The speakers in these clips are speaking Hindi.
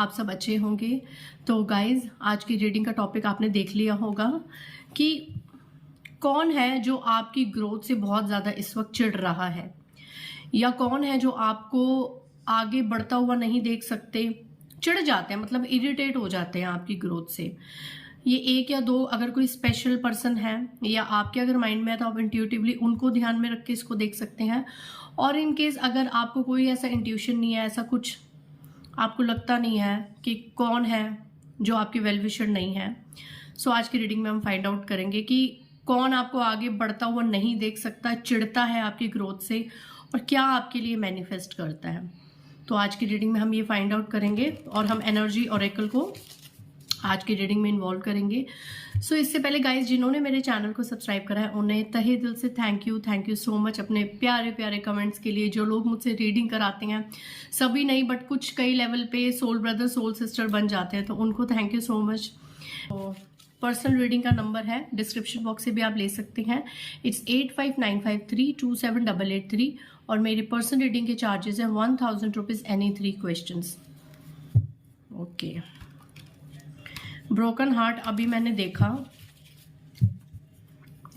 आप सब अच्छे होंगे। तो गाइज, आज की रीडिंग का टॉपिक आपने देख लिया होगा कि कौन है जो आपकी ग्रोथ से बहुत ज़्यादा इस वक्त चिढ़ रहा है, या कौन है जो आपको आगे बढ़ता हुआ नहीं देख सकते, चिढ़ जाते हैं, मतलब इरिटेट हो जाते हैं आपकी ग्रोथ से। ये एक या दो अगर कोई स्पेशल पर्सन है या आपके अगर माइंड में है तो आप इंट्यूटिवली उनको ध्यान में रख के इसको देख सकते हैं। और इन केस अगर आपको कोई ऐसा इंट्यूशन नहीं है, ऐसा कुछ आपको लगता नहीं है कि कौन है जो आपके वेल विशर नहीं है, सो आज की रीडिंग में हम फाइंड आउट करेंगे कि कौन आपको आगे बढ़ता हुआ नहीं देख सकता, चिढ़ता है आपकी ग्रोथ से, और क्या आपके लिए मैनिफेस्ट करता है। तो आज की रीडिंग में हम ये फाइंड आउट करेंगे और हम एनर्जी ऑरेकल को आज की रीडिंग में इन्वॉल्व करेंगे। सो इससे पहले गाइस, जिन्होंने मेरे चैनल को सब्सक्राइब करा है उन्हें तहे दिल से थैंक यू सो मच अपने प्यारे प्यारे कमेंट्स के लिए। जो लोग मुझसे रीडिंग कराते हैं, सभी नहीं बट कुछ कई लेवल पे सोल ब्रदर सोल सिस्टर बन जाते हैं, तो उनको thank you so much. Personal reading का नंबर है, डिस्क्रिप्शन बॉक्स से भी आप ले सकते हैं। इट्स 8595327883 और मेरी पर्सनल रीडिंग के चार्जेस हैं 1000 rupees any 3 question. Okay, broken heart अभी मैंने देखा,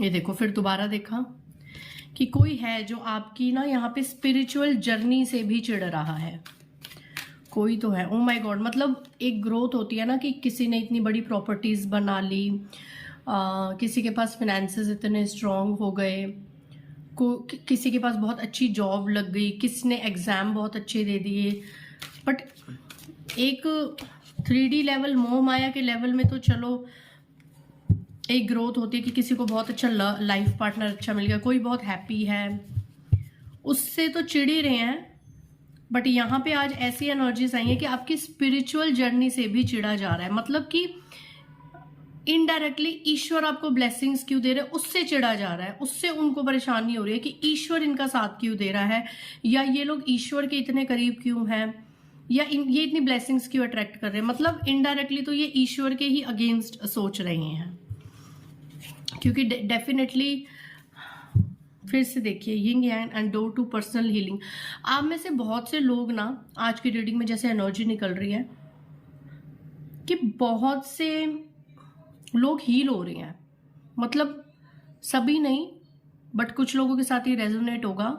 ये देखो फिर दोबारा देखा कि कोई है जो आपकी ना यहाँ पे स्पिरिचुअल जर्नी से भी चिढ़ रहा है। कोई तो है, ओ माय गॉड। मतलब एक ग्रोथ होती है ना कि किसी ने इतनी बड़ी प्रॉपर्टीज बना ली, किसी के पास फिनेंसेस इतने स्ट्रांग हो गए, किसी के पास बहुत अच्छी जॉब लग गई, किसी ने एग्जाम बहुत अच्छे दे दिए। बट एक 3D लेवल, मोह माया के लेवल में तो चलो एक ग्रोथ होती है कि किसी को बहुत अच्छा लाइफ पार्टनर अच्छा मिल गया, कोई बहुत हैप्पी है, उससे तो चिढ़ ही रहे हैं। बट यहाँ पे आज ऐसी एनर्जीज आई है कि आपकी स्पिरिचुअल जर्नी से भी चिढ़ा जा रहा है। मतलब कि इनडायरेक्टली ईश्वर आपको ब्लेसिंग्स क्यों दे रहे हैं, उससे चिढ़ा जा रहा है, उससे उनको परेशानी हो रही है कि ईश्वर इनका साथ क्यों दे रहा है, या ये लोग ईश्वर के इतने करीब क्यों हैं, या ये इतनी ब्लेसिंग्स क्यों अट्रैक्ट कर रहे हैं। मतलब इनडायरेक्टली तो ये ईश्वर के ही अगेंस्ट सोच रहे हैं, क्योंकि डेफिनेटली फिर से देखिए yin yang and door to personal healing. आप में से बहुत से लोग ना आज की रीडिंग में जैसे एनर्जी निकल रही है कि बहुत से लोग हील हो रहे हैं। मतलब सभी नहीं बट कुछ लोगों के साथ ये रेजोनेट होगा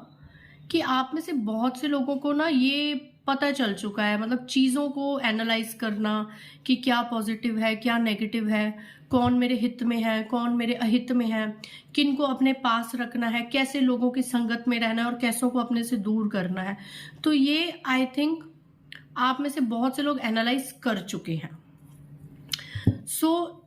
कि आप में से बहुत से लोगों को ना ये पता चल चुका है, मतलब चीज़ों को एनालाइज करना कि क्या पॉजिटिव है क्या नेगेटिव है, कौन मेरे हित में है कौन मेरे अहित में है, किन को अपने पास रखना है, कैसे लोगों की संगत में रहना है और कैसों को अपने से दूर करना है। तो ये आई थिंक आप में से बहुत से लोग एनालाइज कर चुके हैं। सो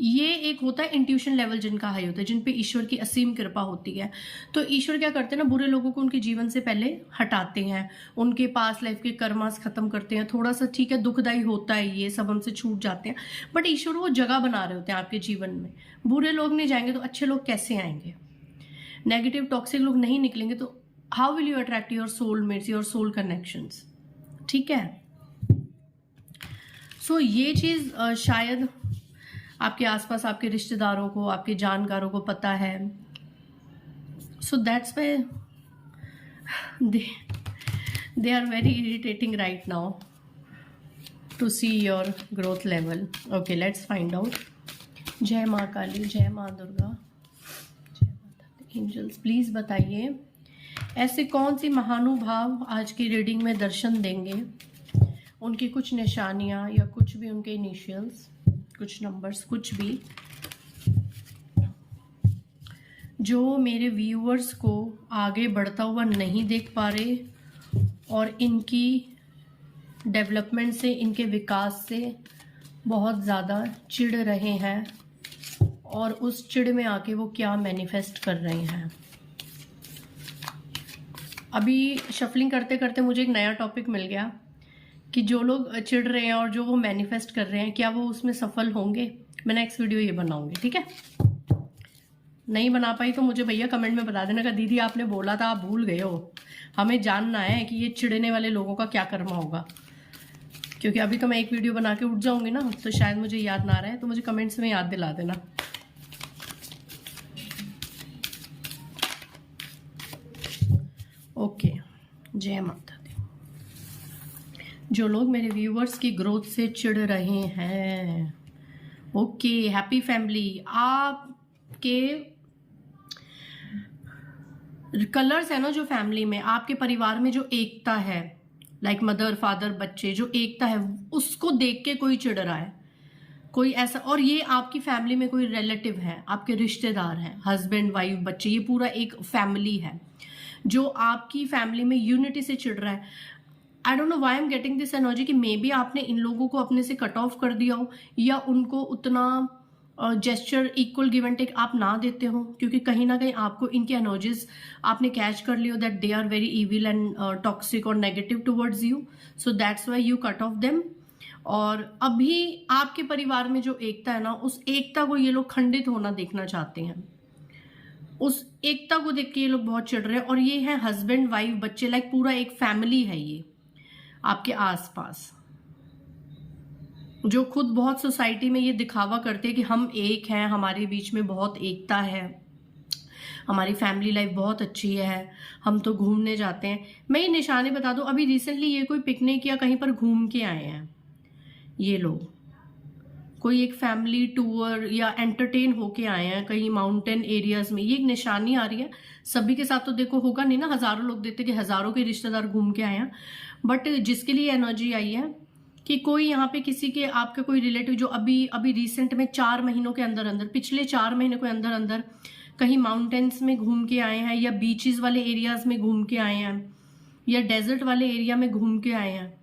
ये एक होता है इंट्यूशन लेवल जिनका हाई होता है, जिन पे ईश्वर की असीम कृपा होती है। तो ईश्वर क्या करते हैं ना, बुरे लोगों को उनके जीवन से पहले हटाते हैं, उनके पास लाइफ के कर्मास खत्म करते हैं। थोड़ा सा ठीक है, दुखदायी होता है, ये सब हमसे छूट जाते हैं, बट ईश्वर वो जगह बना रहे होते हैं आपके जीवन में। बुरे लोग नहीं जाएंगे तो अच्छे लोग कैसे आएंगे, नेगेटिव टॉक्सिक लोग नहीं निकलेंगे तो how will you attract your soulmates, your soul connections. ठीक है, सो ये चीज शायद आपके आसपास आपके रिश्तेदारों को, आपके जानकारों को पता है। So that's why they are very irritating right now to see your growth level. Okay, let's find out. जय माँ काली, जय माँ दुर्गा, जय माता एंजल्स, प्लीज बताइए ऐसे कौन सी महानुभाव आज की रीडिंग में दर्शन देंगे, उनकी कुछ निशानियां या कुछ भी, उनके इनिशियल्स, कुछ नंबर्स, कुछ भी जो मेरे व्यूअर्स को आगे बढ़ता हुआ नहीं देख पा रहे और इनकी डेवलपमेंट से, इनके विकास से बहुत ज़्यादा चिढ़ रहे हैं, और उस चिढ़ में आके वो क्या मैनिफेस्ट कर रहे हैं। अभी शफलिंग करते करते मुझे एक नया टॉपिक मिल गया कि जो लोग चिढ़ रहे हैं और जो वो मैनिफेस्ट कर रहे हैं, क्या वो उसमें सफल होंगे। मैं नेक्स्ट वीडियो ये बनाऊंगी, ठीक है। नहीं बना पाई तो मुझे भैया कमेंट में बता देना कि दीदी आपने बोला था, आप भूल गए हो। हमें जानना है कि ये चिढ़ने वाले लोगों का क्या कर्मा होगा, क्योंकि अभी तो मैं एक वीडियो बना के उठ जाऊंगी ना, तो शायद मुझे याद ना रहे, तो मुझे कमेंट्स में याद दिला देना। ओके, जय माता दी। जो लोग मेरे व्यूवर्स की ग्रोथ से चिढ़ रहे हैं, ओके, हैप्पी फैमिली, आपके कलर्स है ना जो फैमिली में, आपके परिवार में जो एकता है, लाइक मदर फादर बच्चे, जो एकता है उसको देख के कोई चिढ़ रहा है, कोई ऐसा। और ये आपकी फैमिली में कोई रिलेटिव है, आपके रिश्तेदार हैं, हस्बैंड वाइफ बच्चे, ये पूरा एक फैमिली है जो आपकी फैमिली में यूनिटी से चिढ़ रहा है। I don't know why I am getting this energy कि मे बी आपने इन लोगों को अपने से कट ऑफ कर दिया हो, या उनको उतना gesture equal give and take आप ना देते हो, क्योंकि कहीं ना कहीं आपको इनके एनर्जीज आपने कैच कर लियो that they are very evil and toxic और negative towards you, so that's why you cut off them. और अभी आपके परिवार में जो एकता है ना, उस एकता को ये लोग खंडित होना देखना चाहते हैं, उस एकता को देख के ये लोग बहुत चिढ़ रहे हैं। और ये है हस्बैंड वाइफ बच्चे, लाइक पूरा एक फैमिली है ये आपके आसपास, जो खुद बहुत सोसाइटी में ये दिखावा करते हैं कि हम एक हैं, हमारे बीच में बहुत एकता है, हमारी फैमिली लाइफ बहुत अच्छी है, हम तो घूमने जाते हैं। मैं ये निशाने बता दूं, अभी रिसेंटली ये कोई पिकनिक या कहीं पर घूम के आए हैं ये लोग, कोई एक फैमिली टूर या एंटरटेन होके आए हैं कहीं माउंटेन एरियाज में। ये एक निशानी आ रही है, सभी के साथ तो देखो होगा नहीं ना, हजारों लोग देते कि हजारों के रिश्तेदार घूम के आए हैं, बट जिसके लिए एनर्जी आई है कि कोई यहाँ पे किसी के आपके कोई रिलेटिव जो अभी रिसेंट में 4 महीनों के अंदर अंदर, पिछले 4 महीने के अंदर अंदर कहीं माउंटेन्स में घूम के आए हैं, या बीचेस वाले एरियाज में घूम के आए हैं, या डेजर्ट वाले एरिया में घूम के आए हैं,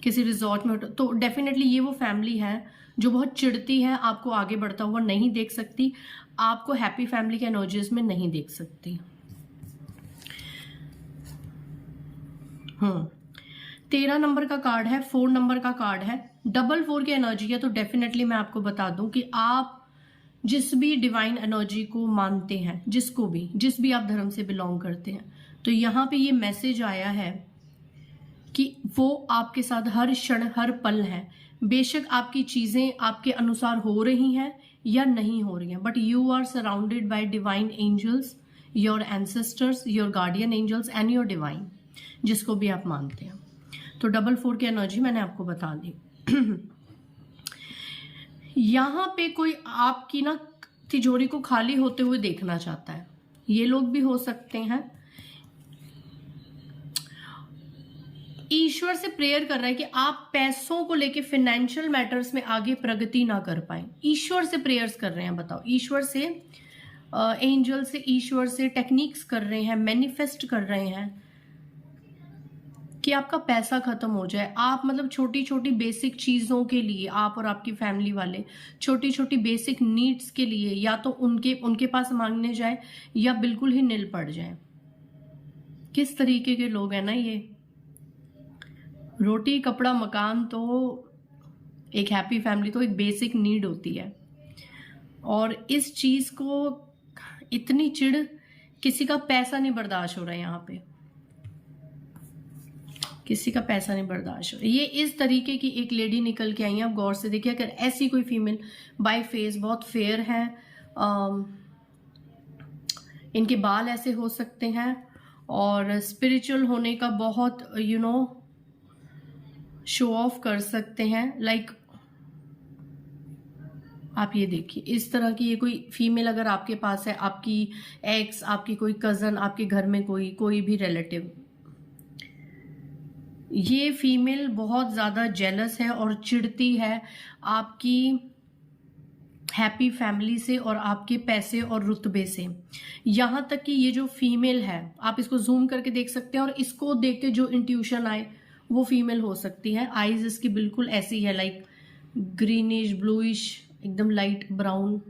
किसी रिजॉर्ट में, तो डेफिनेटली ये वो फैमिली है जो बहुत चिढ़ती है, आपको आगे बढ़ता हुआ नहीं देख सकती, आपको हैप्पी फैमिली के एनर्जीज में नहीं देख सकती। 13 नंबर का कार्ड है, 4 नंबर का कार्ड है, 4 की एनर्जी है। तो डेफिनेटली मैं आपको बता दूं कि आप जिस भी डिवाइन एनर्जी को मानते हैं, जिस भी आप धर्म से बिलोंग करते हैं, तो यहाँ पे ये मैसेज आया है कि वो आपके साथ हर क्षण हर पल है। बेशक आपकी चीजें आपके अनुसार हो रही हैं या नहीं हो रही हैं, but you are surrounded by divine angels, your ancestors, your guardian angels and your divine, जिसको भी आप मानते हैं। तो 4 की एनर्जी मैंने आपको बता दी। यहां पे कोई आपकी ना तिजोरी को खाली होते हुए देखना चाहता है, ये लोग भी हो सकते हैं। ईश्वर से प्रेयर कर रहा है कि आप पैसों को लेके फाइनेंशियल मैटर्स में आगे प्रगति ना कर पाए। ईश्वर से प्रेयर्स कर रहे हैं, बताओ, ईश्वर से, एंजल से, ईश्वर से टेक्निक्स कर रहे हैं, मैनिफेस्ट कर रहे हैं कि आपका पैसा खत्म हो जाए। आप मतलब छोटी छोटी बेसिक चीजों के लिए, आप और आपकी फैमिली वाले छोटी छोटी बेसिक नीड्स के लिए या तो उनके पास मांगने जाए या बिल्कुल ही निल पड़ जाए। किस तरीके के लोग हैं ना ये। रोटी कपड़ा मकान तो एक हैप्पी फैमिली तो एक बेसिक नीड होती है, और इस चीज को इतनी चिढ़, किसी का पैसा नहीं बर्दाश्त हो रहा है, यहाँ पे किसी का पैसा नहीं बर्दाश्त हो रहा। ये इस तरीके की एक लेडी निकल के आई है, आप गौर से देखिए। अगर ऐसी कोई फीमेल बाय फेस बहुत फेयर है, इनके बाल ऐसे हो सकते हैं, और स्पिरिचुअल होने का बहुत शो ऑफ कर सकते हैं। लाइक आप ये देखिए, इस तरह की ये कोई फीमेल अगर आपके पास है, आपकी एक्स, आपकी कोई कजन, आपके घर में कोई भी रिलेटिव, ये फीमेल बहुत ज्यादा जेलस है और चिढ़ती है आपकी हैप्पी फैमिली से और आपके पैसे और रुतबे से। यहां तक कि ये जो फीमेल है, आप इसको जूम करके देख सकते हैं, और इसको देख के जो इंट्यूशन आए वो फीमेल हो सकती है। आईज इसकी बिल्कुल ऐसी है, लाइक ग्रीनिश ब्लूइश, एकदम लाइट ब्राउन,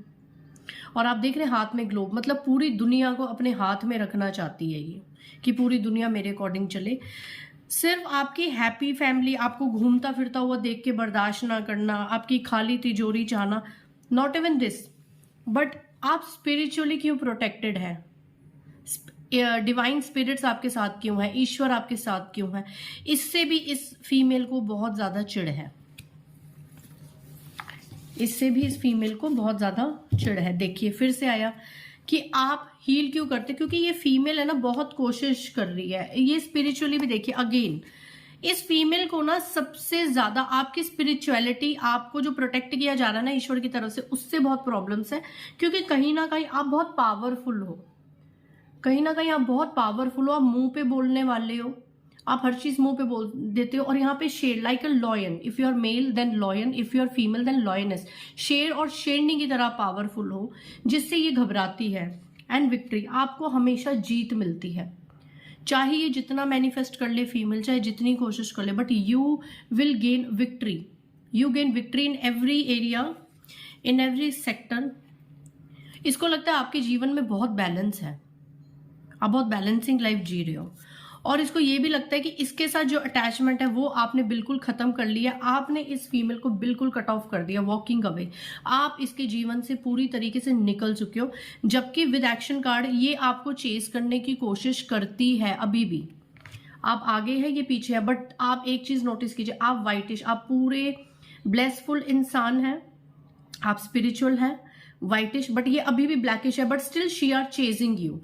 और आप देख रहे हैं हाथ में ग्लोब, मतलब पूरी दुनिया को अपने हाथ में रखना चाहती है ये, कि पूरी दुनिया मेरे अकॉर्डिंग चले। सिर्फ आपकी हैप्पी फैमिली आपको घूमता फिरता हुआ देख के बर्दाश्त ना करना, आपकी खाली तिजोरी चाहना, नॉट इवन दिस, बट आप स्पिरिचुअली क्यों प्रोटेक्टेड है, डिवाइन स्पिरिट्स आपके साथ क्यों है, ईश्वर आपके साथ क्यों है, इससे भी इस फीमेल को बहुत ज्यादा चिढ़ है, इससे भी इस फीमेल को बहुत ज्यादा चिढ़ है। देखिए फिर से आया कि आप हील क्यों करते, क्योंकि ये फीमेल है ना बहुत कोशिश कर रही है। ये स्पिरिचुअली भी देखिए, अगेन इस फीमेल को ना सबसे ज्यादा आपकी स्पिरिचुअलिटी, आपको जो प्रोटेक्ट किया जा रहा है ना ईश्वर की तरफ से, उससे बहुत प्रॉब्लम्स है। क्योंकि कहीं ना कहीं आप बहुत पावरफुल हो, कहीं ना कहीं आप बहुत पावरफुल हो, आप मुंह पे बोलने वाले हो, आप हर चीज मुंह पे बोल देते हो। और यहाँ पे शेर like a lion, if you are male then lion, if you are female then lioness. शेर और शेरनी की तरह पावरफुल हो, जिससे ये घबराती है। एंड विक्ट्री, आपको हमेशा जीत मिलती है, चाहे ये जितना मैनिफेस्ट कर ले फीमेल, चाहे जितनी कोशिश कर ले, but you will gain victory. You gain victory in every area, in every sector. इसको लगता है आपके जीवन में बहुत बैलेंस है, आप बहुत बैलेंसिंग लाइफ जी रहे हो। और इसको ये भी लगता है कि इसके साथ जो अटैचमेंट है वो आपने बिल्कुल खत्म कर लिया, आपने इस फीमेल को बिल्कुल कट ऑफ कर दिया, वॉकिंग अवे। आप इसके जीवन से पूरी तरीके से निकल चुके हो। जबकि विद एक्शन कार्ड ये आपको चेस करने की कोशिश करती है अभी भी, आप आगे है ये पीछे है। बट आप एक चीज नोटिस कीजिए, आप वाइटिश, आप पूरे ब्लेसफुल इंसान हैं, आप स्पिरिचुअल हैं, वाइटिश, बट ये अभी भी ब्लैकिश है, but still she are chasing you.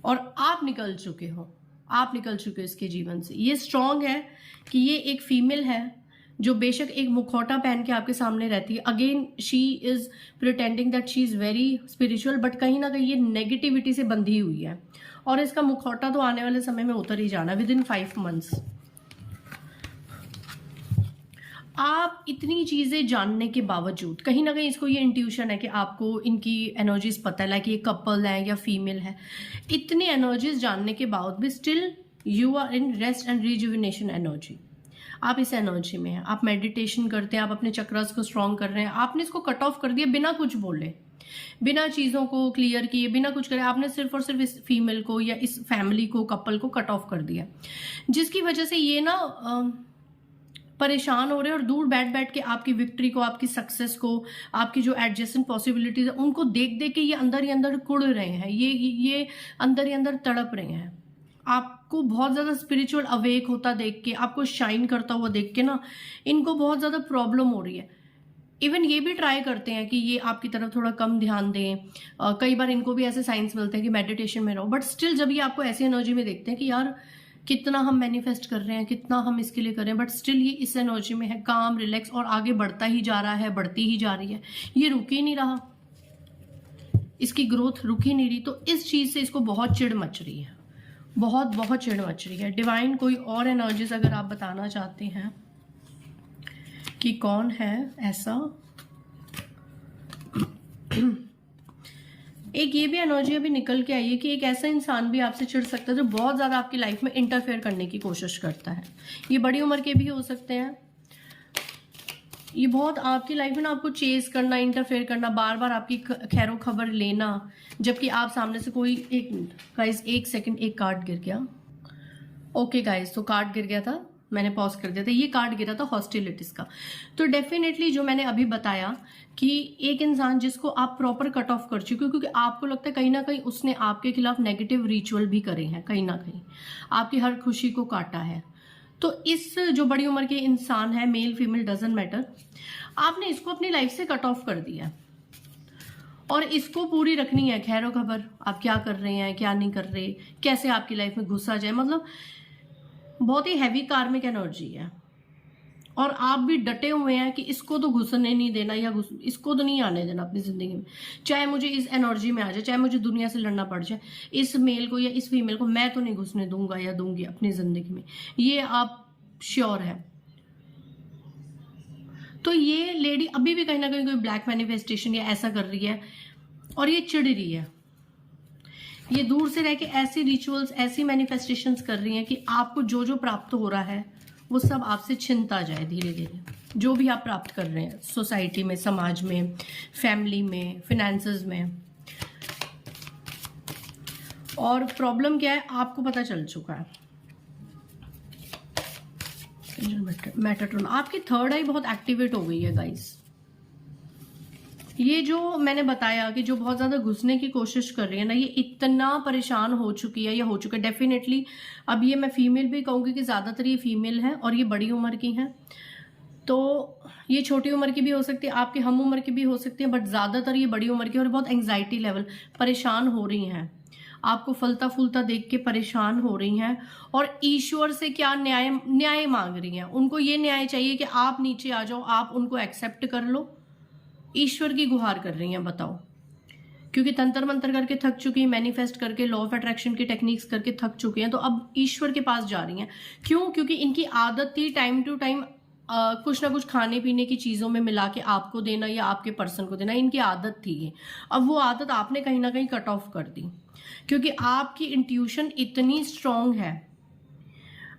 और आप निकल चुके हो, आप निकल चुके हो इसके जीवन से। ये स्ट्रांग है कि ये एक फीमेल है जो बेशक एक मुखौटा पहन के आपके सामने रहती है। Again she is pretending that she is very spiritual, but कहीं ना कहीं ये नेगेटिविटी से बंधी हुई है। और इसका मुखौटा तो आने वाले समय में उतर ही जाना है, विद इन 5 months। आप इतनी चीजें जानने के बावजूद कहीं ना कहीं इसको ये इंट्यूशन है कि आपको इनकी एनर्जीज पता है, लाइक ये कपल है या फीमेल है। इतनी एनर्जीज जानने के बाद भी still you are in rest and rejuvenation energy. आप इस एनर्जी में हैं, आप मेडिटेशन करते हैं, आप अपने चक्रास को स्ट्रॉन्ग कर रहे हैं। आपने इसको कट ऑफ कर दिया बिना कुछ बोले, बिना चीजों को क्लियर किए, बिना कुछ करे। आपने सिर्फ और सिर्फ इस फीमेल को या इस फैमिली को, कपल को कट ऑफ कर दिया, जिसकी वजह से ये ना परेशान हो रहे हैं। और दूर बैठ बैठ के आपकी विक्ट्री को, आपकी सक्सेस को, आपकी जो एडजेसेंट पॉसिबिलिटीज है उनको देख देख के ये अंदर ही अंदर कुड़ रहे हैं, ये अंदर ही अंदर तड़प रहे हैं। आपको बहुत ज्यादा स्पिरिचुअल अवेक होता देख के, आपको शाइन करता हुआ देख के ना इनको बहुत ज्यादा प्रॉब्लम हो रही है। इवन ये भी ट्राई करते हैं कि ये आपकी तरफ थोड़ा कम ध्यान दें। कई बार इनको भी ऐसे साइंस मिलते हैं कि मेडिटेशन में रहो, बट स्टिल जब ये आपको ऐसी एनर्जी में देखते हैं कि यार कितना हम मैनिफेस्ट कर रहे हैं, कितना हम इसके लिए कर रहे हैं, बट स्टिल ये इस एनर्जी में है, काम, रिलैक्स, और आगे बढ़ता ही जा रहा है, बढ़ती ही जा रही है, ये रुक ही नहीं रहा, इसकी ग्रोथ रुक ही नहीं रही। तो इस चीज से इसको बहुत चिढ़ मच रही है, बहुत बहुत चिढ़ मच रही है। डिवाइन कोई और एनर्जीज अगर आप बताना चाहते हैं कि कौन है ऐसा। एक ये भी एनर्जी अभी निकल के आई है कि एक ऐसा इंसान भी आपसे चिढ़ सकता है जो बहुत ज्यादा आपकी लाइफ में इंटरफेयर करने की कोशिश करता है। ये बड़ी उम्र के भी हो सकते हैं। ये बहुत आपकी लाइफ में ना आपको चेज करना, इंटरफेयर करना, बार बार आपकी खैरो खबर लेना, जबकि आप सामने से कोई एक गाइस, एक सेकंड, एक कार्ड गिर गया। ओके गाइस, तो कार्ड गिर गया था, मैंने पॉज कर दिया था। ये कार्ड गिरा था हॉस्टिलिटीज का। तो डेफिनेटली जो मैंने अभी बताया कि एक इंसान जिसको आप प्रॉपर कट ऑफ कर चुके हो, क्योंकि आपको लगता है कहीं ना कहीं उसने आपके खिलाफ नेगेटिव रिचुअल भी करे हैं, कहीं ना कहीं आपकी हर खुशी को काटा है। तो इस जो बड़ी उम्र के इंसान है, मेल फीमेल डजंट मैटर, आपने इसको अपनी लाइफ से कट ऑफ कर दिया और इसको पूरी रखनी है खैरो खबर, आप क्या कर रहे हैं, क्या नहीं कर रहे, कैसे आपकी लाइफ में घुसा जाए। मतलब बहुत ही हैवी कार्मिक एनर्जी है और आप भी डटे हुए हैं कि इसको तो घुसने नहीं देना, या इसको तो नहीं आने देना अपनी जिंदगी में, चाहे मुझे इस एनर्जी में आ जाए, चाहे मुझे दुनिया से लड़ना पड़ जाए, इस मेल को या इस फीमेल को मैं तो नहीं घुसने दूंगा या दूंगी अपनी जिंदगी में, ये आप श्योर है। तो ये लेडी अभी भी कहीं ना कहीं कोई ब्लैक मैनिफेस्टेशन या ऐसा कर रही है और ये चिढ़ रही है। ये दूर से रह के ऐसी रिचुअल्स, ऐसी मैनिफेस्टेशंस कर रही हैं कि आपको जो जो प्राप्त हो रहा है वो सब आपसे छिनता जाए धीरे धीरे। जो भी आप प्राप्त कर रहे हैं सोसाइटी में, समाज में, फैमिली में, फिनेंसेस में। और प्रॉब्लम क्या है आपको पता चल चुका है। मेटाट्रॉन, आपकी थर्ड आई बहुत एक्टिवेट हो गई है गाइस। ये जो मैंने बताया कि जो बहुत ज्यादा घुसने की कोशिश कर रही है ना, ये इतना परेशान हो चुकी है या हो चुका है डेफिनेटली। अब ये मैं फीमेल भी कहूंगी कि ज्यादातर ये फीमेल है और ये बड़ी उम्र की हैं। तो ये छोटी उम्र की भी हो सकती है, आपकी हम उम्र की भी हो सकती है, बट ज्यादातर ये बड़ी उम्र की और बहुत एंग्जाइटी लेवल, परेशान हो रही हैं। आपको फलता फूलता देख के परेशान हो रही हैं और ईश्वर से क्या न्याय मांग रही हैं। उनको ये न्याय चाहिए कि आप नीचे आ जाओ, आप उनको एक्सेप्ट कर लो। ईश्वर की गुहार कर रही हैं, बताओ। क्योंकि तंत्र मंत्र करके थक चुकी हैं, मैनिफेस्ट करके, लॉ ऑफ अट्रैक्शन की टेक्निक्स करके थक चुकी हैं, तो अब ईश्वर के पास जा रही हैं। क्यों? क्योंकि इनकी आदत थी टाइम टू टाइम कुछ ना कुछ खाने पीने की चीज़ों में मिला के आपको देना या आपके पर्सन को देना, इनकी आदत थी ये। अब वो आदत आपने कहीं ना कहीं कट ऑफ कर दी, क्योंकि आपकी इंट्यूशन इतनी स्ट्रांग है।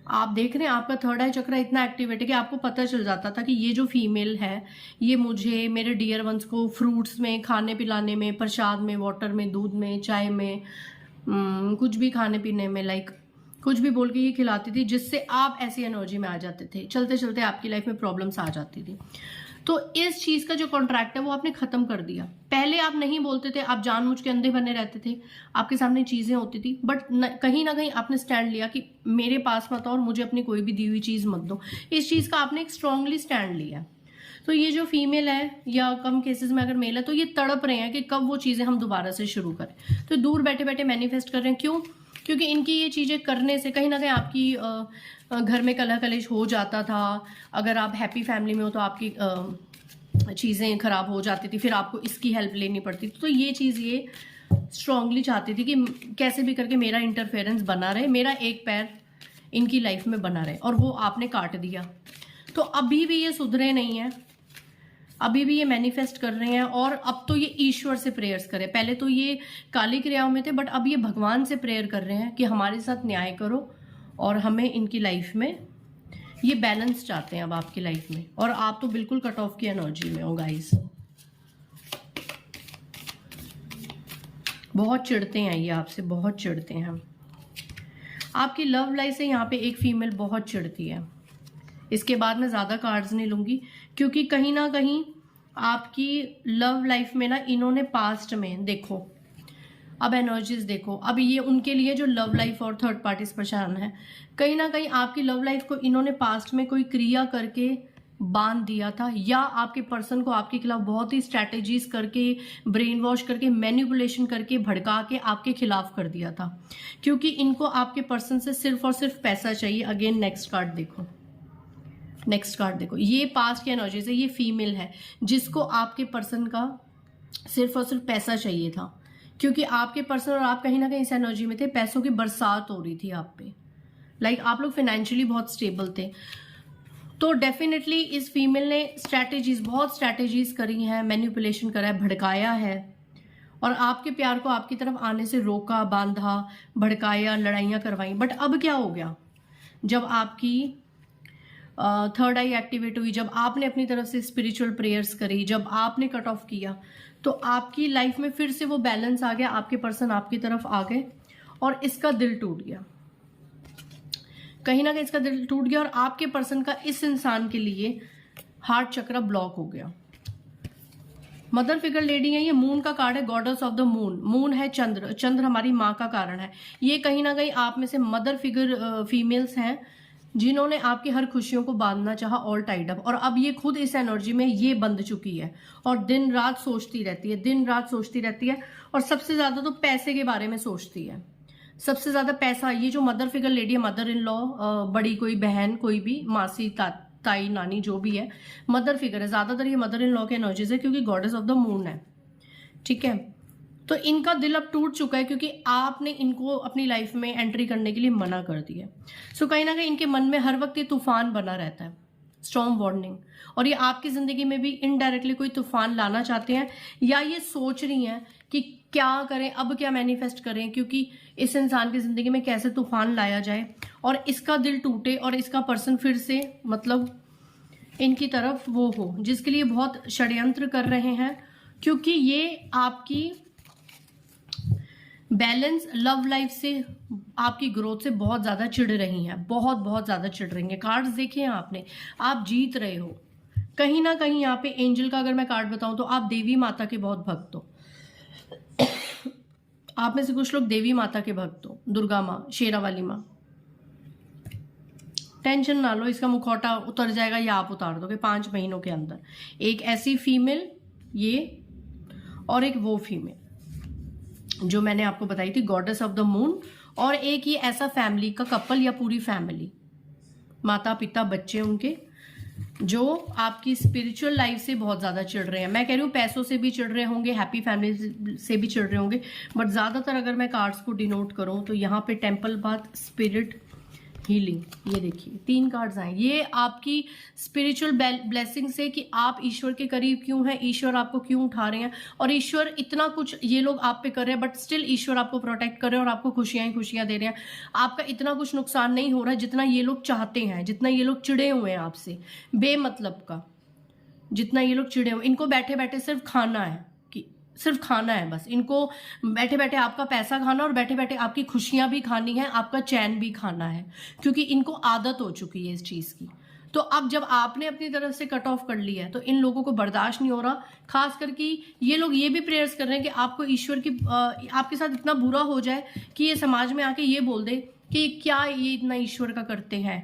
आप देख रहे हैं आपका थर्ड आई चक्र इतना एक्टिवेट है कि आपको पता चल जाता था कि ये जो फीमेल है ये मुझे, मेरे डियर वंस को फ्रूट्स में, खाने पिलाने में, प्रसाद में, वाटर में, दूध में, चाय में, कुछ भी खाने पीने में, लाइक कुछ भी बोल के ये खिलाती थी, जिससे आप ऐसी एनर्जी में आ जाते थे। चलते चलते आपकी लाइफ में प्रॉब्लम्स आ जाती थी। तो इस चीज का जो कॉन्ट्रैक्ट है वो आपने खत्म कर दिया। पहले आप नहीं बोलते थे, आप जानबूझ के अंधे बने रहते थे, आपके सामने चीजें होती थी, बट कहीं ना कहीं आपने स्टैंड लिया कि मेरे पास मत आओ और मुझे अपनी कोई भी दी हुई चीज मत दो। इस चीज का आपने एक स्ट्रांगली स्टैंड लिया। तो ये जो फीमेल है, या कम केसेस में अगर मेल है, तो ये तड़प रहे हैं कि कब वो चीजें हम दोबारा से शुरू करें। तो दूर बैठे बैठे मैनिफेस्ट कर रहे हैं। क्यों? क्योंकि इनकी ये चीजें करने से कहीं ना कहीं आपकी घर में कलह कलेश हो जाता था। अगर आप हैप्पी फैमिली में हो तो आपकी चीज़ें खराब हो जाती थी, फिर आपको इसकी हेल्प लेनी पड़ती थी। तो ये चीज़ ये स्ट्रांगली चाहती थी कि कैसे भी करके मेरा इंटरफेरेंस बना रहे, मेरा एक पैर इनकी लाइफ में बना रहे, और वो आपने काट दिया। तो अभी भी ये सुधरे नहीं है, अभी भी ये मैनिफेस्ट कर रहे हैं, और अब तो ये ईश्वर से प्रेयर्स करें। पहले तो ये काली क्रियाओं में थे, बट अब ये भगवान से प्रेयर कर रहे हैं कि हमारे साथ न्याय करो और हमें इनकी लाइफ में ये बैलेंस चाहते हैं अब आपकी लाइफ में। और आप तो बिल्कुल कट ऑफ की एनर्जी में हो गाइस। बहुत चिढ़ते हैं ये आपसे, बहुत चिढ़ते हैं। आपकी लव लाइफ से यहाँ पे एक फीमेल बहुत चिढ़ती है। इसके बाद मैं ज्यादा कार्ड्स नहीं लूंगी, क्योंकि कहीं ना कहीं आपकी लव लाइफ में ना इन्होंने पास्ट में, देखो अब एनर्जीज देखो, अब ये उनके लिए जो लव लाइफ और थर्ड पार्टीज परेशान है, कहीं ना कहीं आपकी लव लाइफ को इन्होंने पास्ट में कोई क्रिया करके बांध दिया था, या आपके पर्सन को आपके खिलाफ बहुत ही स्ट्रैटेजीज करके, ब्रेन वॉश करके, मैनिपुलेशन करके, भड़का के आपके खिलाफ कर दिया था। क्योंकि इनको आपके पर्सन से सिर्फ और सिर्फ पैसा चाहिए। अगेन नेक्स्ट कार्ड देखो, नेक्स्ट कार्ड देखो, ये पास्ट की एनर्जीज है। ये फीमेल है जिसको आपके पर्सन का सिर्फ और सिर्फ पैसा चाहिए था, क्योंकि आपके पर्सन और आप कहीं ना कहीं इस एनर्जी में थे, पैसों की बरसात हो रही थी आप पे। लाइक आप लोग फाइनेंशियली बहुत स्टेबल थे। तो डेफिनेटली इस फीमेल ने स्ट्रैटेजीज, बहुत स्ट्रैटेजीज करी हैं, मैनिपुलेशन करा है, भड़काया है, और आपके प्यार को आपकी तरफ आने से रोका, बांधा, भड़काया, लड़ाइयाँ करवाई। बट अब क्या हो गया? जब आपकी थर्ड आई एक्टिवेट हुई, जब आपने अपनी तरफ से स्पिरिचुअल प्रेयर्स करी, जब आपने कट ऑफ किया, तो आपकी लाइफ में फिर से वो बैलेंस आ गया, आपके पर्सन आपकी तरफ आ गए, और इसका दिल टूट गया। कहीं ना कहीं इसका दिल टूट गया, और आपके पर्सन का इस इंसान के लिए हार्ट चक्र ब्लॉक हो गया। मदर फिगर लेडी है, ये मून का कार्ड है, goddess of the moon. Moon है चंद्र, चंद्र हमारी माँ का कारण है। ये कहीं ना कहीं आप में से मदर फिगर फीमेल्स हैं जिन्होंने आपकी हर खुशियों को बांधना चाहा, ऑल टाइड अप, और अब ये खुद इस एनर्जी में ये बंध चुकी है, और दिन रात सोचती रहती है, दिन रात सोचती रहती है, और सबसे ज्यादा तो पैसे के बारे में सोचती है। सबसे ज्यादा पैसा, ये जो मदर फिगर लेडी है, मदर इन लॉ, बड़ी कोई बहन, कोई भी मासी, ताई, नानी, जो भी है, मदर फिगर है। ज्यादातर ये मदर इन लॉ के एनर्जीज है, क्योंकि गॉडेस ऑफ द मून है। ठीक है, तो इनका दिल अब टूट चुका है, क्योंकि आपने इनको अपनी लाइफ में एंट्री करने के लिए मना कर दिया। सो कहीं ना कहीं इनके मन में हर वक्त ये तूफान बना रहता है, स्टॉर्म वार्निंग, और ये आपकी जिंदगी में भी इनडायरेक्टली कोई तूफान लाना चाहते हैं, या ये सोच रही हैं कि क्या करें, अब क्या मैनिफेस्ट करें, क्योंकि इस इंसान की जिंदगी में कैसे तूफान लाया जाए और इसका दिल टूटे, और इसका पर्सन फिर से मतलब इनकी तरफ वो हो, जिसके लिए बहुत षड्यंत्र कर रहे हैं, क्योंकि ये आपकी बैलेंस लव लाइफ से, आपकी ग्रोथ से बहुत ज्यादा चिढ़ रही हैं, बहुत बहुत ज्यादा चिढ़ रही हैं। कार्ड्स देखे हैं आपने, आप जीत रहे हो कहीं ना कहीं। यहाँ पे एंजल का अगर मैं कार्ड बताऊं तो आप देवी माता के बहुत भक्त हो। आप में से कुछ लोग देवी माता के भक्त हो, दुर्गा माँ, शेरा वाली माँ। टेंशन ना लो, इसका मुखौटा उतर जाएगा या आप उतार दोगे 5 महीनों के अंदर। एक ऐसी फीमेल ये, और एक वो फीमेल, जो मैंने आपको बताई थी, गॉडेस ऑफ द मून, और एक ये ऐसा फैमिली का कपल या पूरी फैमिली, माता पिता बच्चे उनके, जो आपकी स्पिरिचुअल लाइफ से बहुत ज्यादा चिढ़ रहे हैं। मैं कह रही हूँ पैसों से भी चिढ़ रहे होंगे, हैप्पी फैमिली से भी चिढ़ रहे होंगे, बट ज्यादातर अगर मैं कार्ड्स को डिनोट करूँ तो यहाँ पे टेम्पल बाथ, स्पिरिट, हीलिंग, ये देखिए 3 कार्ड्स आए। ये आपकी स्पिरिचुअल ब्लेसिंग से कि आप ईश्वर के करीब क्यों हैं, ईश्वर आपको क्यों उठा रहे हैं, और ईश्वर इतना कुछ ये लोग आप पे कर रहे हैं, बट स्टिल ईश्वर आपको प्रोटेक्ट कर रहे हैं और आपको खुशियां ही खुशियां दे रहे हैं। आपका इतना कुछ नुकसान नहीं हो रहा है जितना ये लोग चाहते हैं, जितना ये लोग चिड़े हुए हैं आपसे बेमतलब का, जितना ये लोग चिड़े हुए। इनको बैठे बैठे सिर्फ खाना है, सिर्फ खाना है बस इनको, बैठे बैठे आपका पैसा खाना और बैठे बैठे आपकी खुशियां भी खानी है, आपका चैन भी खाना है, क्योंकि इनको आदत हो चुकी है इस चीज की। तो अब जब आपने अपनी तरफ से कट ऑफ कर लिया है तो इन लोगों को बर्दाश्त नहीं हो रहा। खास करके ये लोग ये भी प्रेयर्स कर रहे हैं कि आपको ईश्वर की आपके साथ इतना बुरा हो जाए कि ये समाज में आके ये बोल दे कि क्या ये इतना ईश्वर का करते हैं,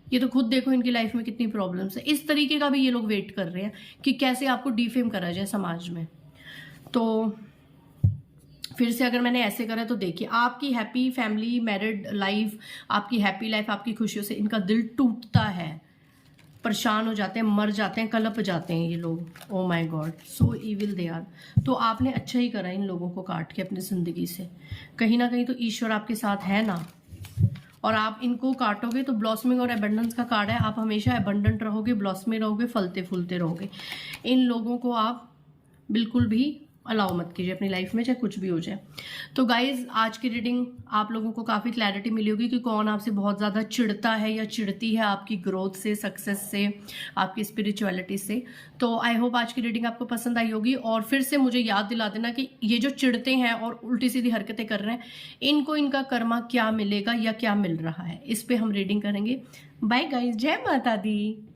ये तो खुद देखो इनकी लाइफ में कितनी प्रॉब्लम्स है। इस तरीके का भी ये लोग वेट कर रहे हैं कि कैसे आपको डिफेम करा जाए समाज में। तो फिर से अगर मैंने ऐसे करा तो देखिए, आपकी हैप्पी फैमिली, मैरिड लाइफ, आपकी हैप्पी लाइफ, आपकी खुशियों से इनका दिल टूटता है, परेशान हो जाते हैं, मर जाते हैं, कलप जाते हैं ये लोग। Oh my god, so evil they are. तो आपने अच्छा ही करा इन लोगों को काट के अपनी जिंदगी से। कहीं ना कहीं तो ईश्वर आपके साथ है ना, और आप इनको काटोगे तो ब्लॉसमिंग और एबंडेंस का कार्ड है। आप हमेशा एबंडेंट रहोगे, ब्लॉसमिंग रहोगे, फलते फूलते रहोगे। इन लोगों को आप बिल्कुल भी अलाउ मत कीजिए अपनी लाइफ में, चाहे कुछ भी हो जाए। तो गाइज, आज की रीडिंग आप लोगों को काफ़ी क्लैरिटी मिली होगी कि कौन आपसे बहुत ज़्यादा चिढ़ता है या चिढ़ती है आपकी ग्रोथ से, सक्सेस से, आपकी स्पिरिचुअलिटी से। तो आई होप आज की रीडिंग आपको पसंद आई होगी। और फिर से मुझे याद दिला देना कि ये जो चिढ़ते हैं और उल्टी सीधी हरकतें कर रहे हैं, इनको इनका कर्मा क्या मिलेगा या क्या मिल रहा है, इस पर हम रीडिंग करेंगे। बाय गाइज, जय माता दी।